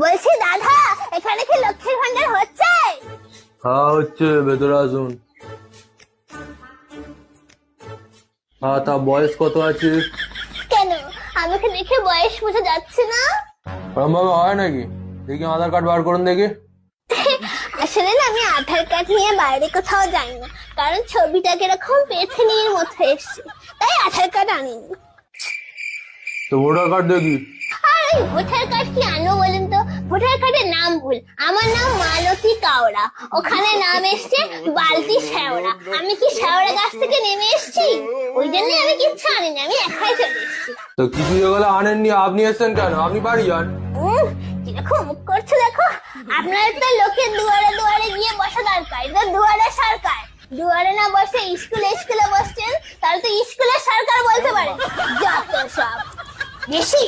বলছি দাদা, এখানে কি লক্ষ্মীর ভান্ডার হচ্ছে? হ্যাঁ হচ্ছে, ভেতরে আসুন। হ্যাঁ, তা বয়স কত আছে? কেন, আমাকে দেখে বয়স বোঝা যাচ্ছে না? ওরম ভাবে হয় নাকি? দেখি আধার কার্ড বার করুন দেখি। আসলে না, আমি আধার কার্ড নিয়ে বাইরে কোথাও যাই না, কারণ ছবিটা কিরকম পেছনের মতো এসছে, তাই আধার কার্ড আনিনি। তো ভোটার কার্ড দেখি। আর ওই ভোটার কার্ড কি আনবো বলেন তো? ভোটার কার্ডের নাম ভুল, আমার নাম মালতী কাওড়া, ওখানে নাম এসছে বালতি শেওড়া। আমি কি শেওড়া গাছ থেকে নেমে এসছি? ওই জন্য আমি কিচ্ছু আনিনি, আমি একাই চলে এসছি। তো কিছু যেগুলো আনেননি, আপনি এসছেন কেন? আপনি বাড়ি যান। কিরকম মুখ করছো দেখো। আপনার তো লোকের দুয়ারে দুয়ারে গিয়ে বসা দরকার, এটা দুয়ারে সরকার। দুয়ারে না বসে স্কুলে বসছেন, তাহলে তো স্কুলের সরকার বলতে পারে। যত সব বেশি।